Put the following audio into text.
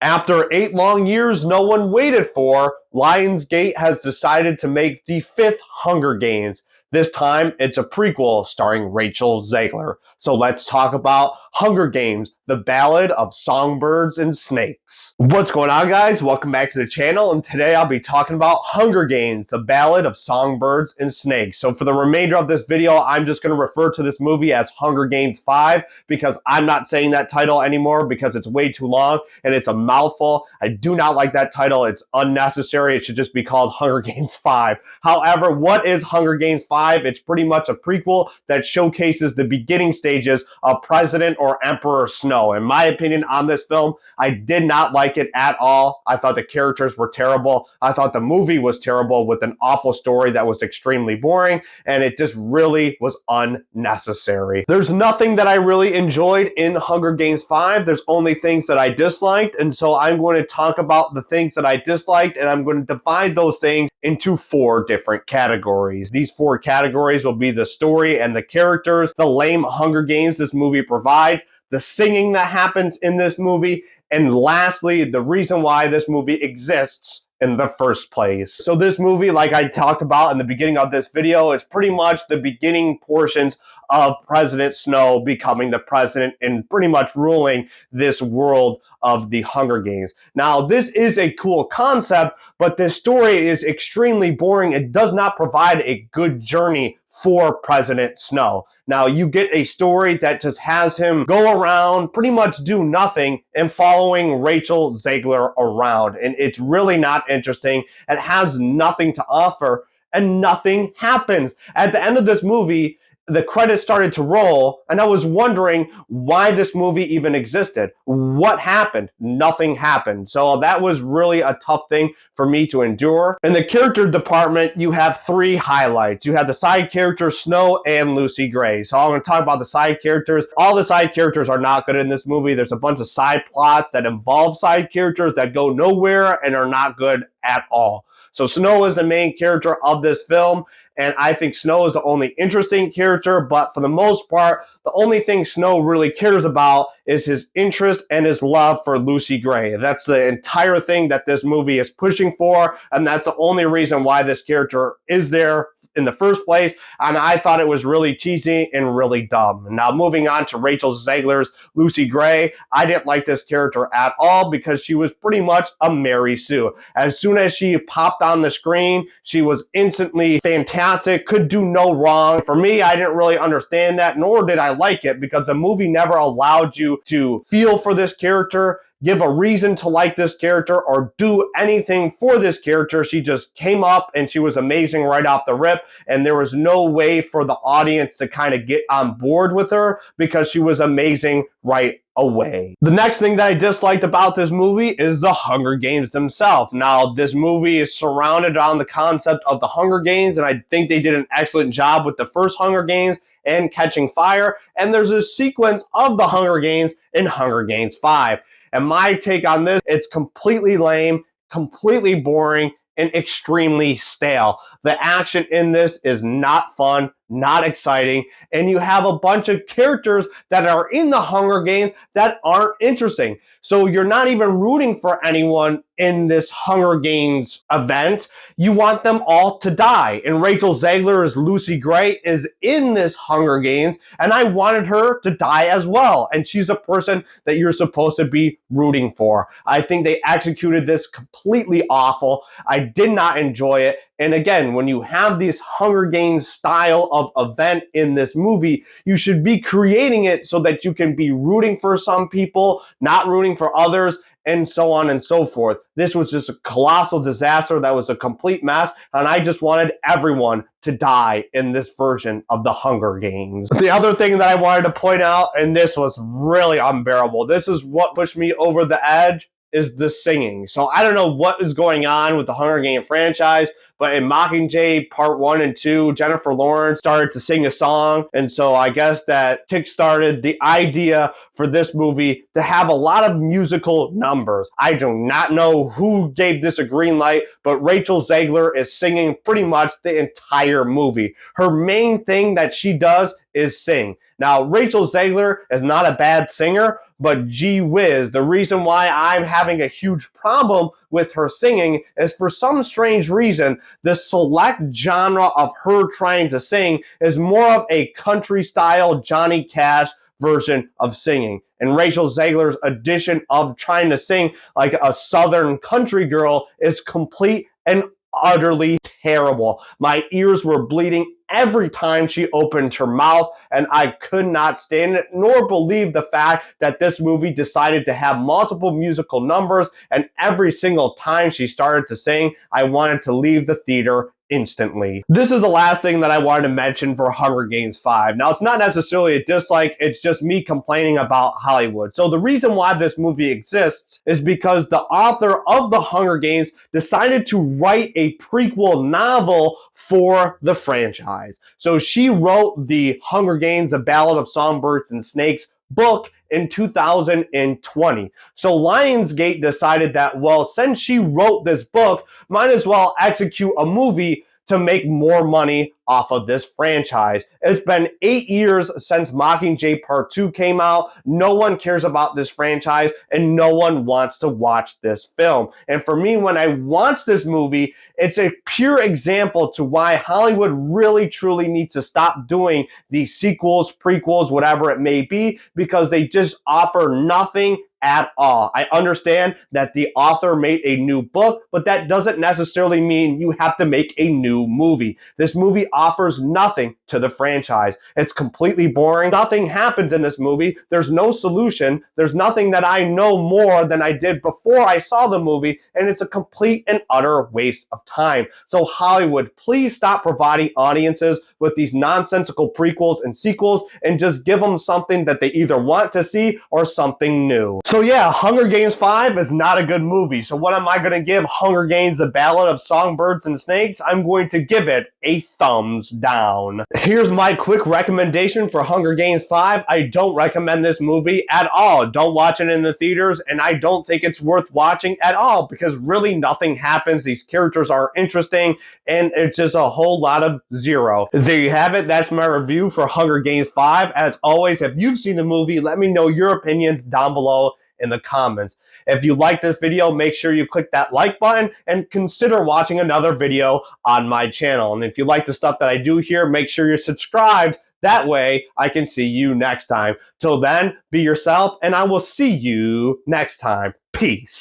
After 8 long years no one waited for, Lionsgate has decided to make the 5th Hunger Games. This time, it's a prequel starring Rachel Zegler. So let's talk about Hunger Games, the Ballad of Songbirds and Snakes. What's going on, guys? Welcome back to the channel, and today I'll be talking about Hunger Games, the Ballad of Songbirds and Snakes. So for the remainder of this video, I'm just going to refer to this movie as Hunger Games 5 because I'm not saying that title anymore because it's way too long and it's a mouthful. I do not like that title. It's unnecessary. It should just be called Hunger Games 5. However, what is Hunger Games 5? It's pretty much a prequel that showcases the beginning stages of President or Emperor Snow. In my opinion on this film, I did not like it at all. I thought the characters were terrible. I thought the movie was terrible with an awful story that was extremely boring, and it just really was unnecessary. There's nothing that I really enjoyed in Hunger Games 5. There's only things that I disliked, and so I'm going to talk about the things that I disliked, and I'm going to divide those things into 4 different categories. These 4 categories will be the story and the characters, the lame Hunger Games this movie provides, the singing that happens in this movie, and lastly, the reason why this movie exists in the first place. So this movie, like I talked about in the beginning of this video, is pretty much the beginning portions of President Snow becoming the president and pretty much ruling this world of the Hunger Games. Now, this is a cool concept, but this story is extremely boring. It does not provide a good journey for President Snow. Now, you get a story that just has him go around, pretty much do nothing, and following Rachel Zegler around. And it's really not interesting. It has nothing to offer, and nothing happens. At the end of this movie, the credits started to roll, and I was wondering why this movie even existed. What happened? Nothing happened. So that was really a tough thing for me to endure. In the character department, you have 3 highlights. You have the side characters, Snow and Lucy Gray. So I'm going to talk about the side characters. All the side characters are not good in this movie. There's a bunch of side plots that involve side characters that go nowhere and are not good at all. So Snow is the main character of this film, and I think Snow is the only interesting character, but for the most part, the only thing Snow really cares about is his interest and his love for Lucy Gray. That's the entire thing that this movie is pushing for, and that's the only reason why this character is there in the first place, and I thought it was really cheesy and really dumb. Now, moving on to Rachel Zegler's Lucy Gray, I didn't like this character at all because she was pretty much a Mary Sue. As soon as she popped on the screen, she was instantly fantastic, could do no wrong. For me, I didn't really understand that, nor did I like it, because the movie never allowed you to feel for this character, give a reason to like this character, or do anything for this character. She just came up and she was amazing right off the rip, and there was no way for the audience to kind of get on board with her because she was amazing right away. The next thing that I disliked about this movie is the Hunger Games themselves. Now, this movie is surrounded around the concept of the Hunger Games, and I think they did an excellent job with the first Hunger Games and Catching Fire, and there's a sequence of the Hunger Games in Hunger Games 5. And my take on this, it's completely lame, completely boring, and extremely stale. The action in this is not fun, not exciting, and you have a bunch of characters that are in the Hunger Games that aren't interesting. So you're not even rooting for anyone in this Hunger Games event. You want them all to die. And Rachel Zegler as Lucy Gray is in this Hunger Games, and I wanted her to die as well. And she's a person that you're supposed to be rooting for. I think they executed this completely awful. I did not enjoy it. And again, when you have this Hunger Games style of event in this movie, you should be creating it so that you can be rooting for some people, not rooting for others, and so on and so forth. This was just a colossal disaster that was a complete mess, and I just wanted everyone to die in this version of the Hunger Games. The other thing that I wanted to point out, and this was really unbearable, this is what pushed me over the edge, is the singing. So I don't know what is going on with the Hunger Games franchise, but in Mockingjay Part 1 and 2, Jennifer Lawrence started to sing a song, and so I guess that kickstarted the idea for this movie to have a lot of musical numbers. I do not know who gave this a green light, but Rachel Zegler is singing pretty much the entire movie. Her main thing that she does is sing. Now, Rachel Zegler is not a bad singer, but gee whiz, the reason why I'm having a huge problem with her singing is for some strange reason, the select genre of her trying to sing is more of a country style Johnny Cash version of singing. And Rachel Zegler's addition of trying to sing like a southern country girl is complete and utterly terrible. My ears were bleeding every time she opened her mouth, and I could not stand it, nor believe the fact that this movie decided to have multiple musical numbers, and every single time she started to sing, I wanted to leave the theater instantly. This is the last thing that I wanted to mention for Hunger Games 5. Now, it's not necessarily a dislike, it's just me complaining about Hollywood. So the reason why this movie exists is because the author of the Hunger Games decided to write a prequel novel for the franchise. So she wrote the Hunger Games, A Ballad of Songbirds and Snakes book in 2020. So Lionsgate decided that, well, since she wrote this book, might as well execute a movie to make more money off of this franchise. It's been 8 years since Mockingjay Part 2 came out. No one cares about this franchise, and no one wants to watch this film. And for me, when I watch this movie, it's a pure example to why Hollywood really, truly needs to stop doing these sequels, prequels, whatever it may be, because they just offer nothing at all. I understand that the author made a new book, but that doesn't necessarily mean you have to make a new movie. This movie offers nothing to the franchise. It's completely boring. Nothing happens in this movie. There's no solution. There's nothing that I know more than I did before I saw the movie, and it's a complete and utter waste of time. So Hollywood, please stop providing audiences with these nonsensical prequels and sequels and just give them something that they either want to see or something new. So yeah, Hunger Games 5 is not a good movie. So what am I going to give Hunger Games: A Ballad of Songbirds and Snakes? I'm going to give it a thumbs down. Here's my quick recommendation for Hunger Games 5. I don't recommend this movie at all. Don't watch it in the theaters, and I don't think it's worth watching at all because really nothing happens. These characters aren't interesting, and it's just a whole lot of zero. There you have it. That's my review for Hunger Games 5. As always, if you've seen the movie, let me know your opinions down below in the comments. If you like this video, make sure you click that like button and consider watching another video on my channel. And if you like the stuff that I do here, make sure you're subscribed. That way I can see you next time. Till then, be yourself, and I will see you next time. Peace.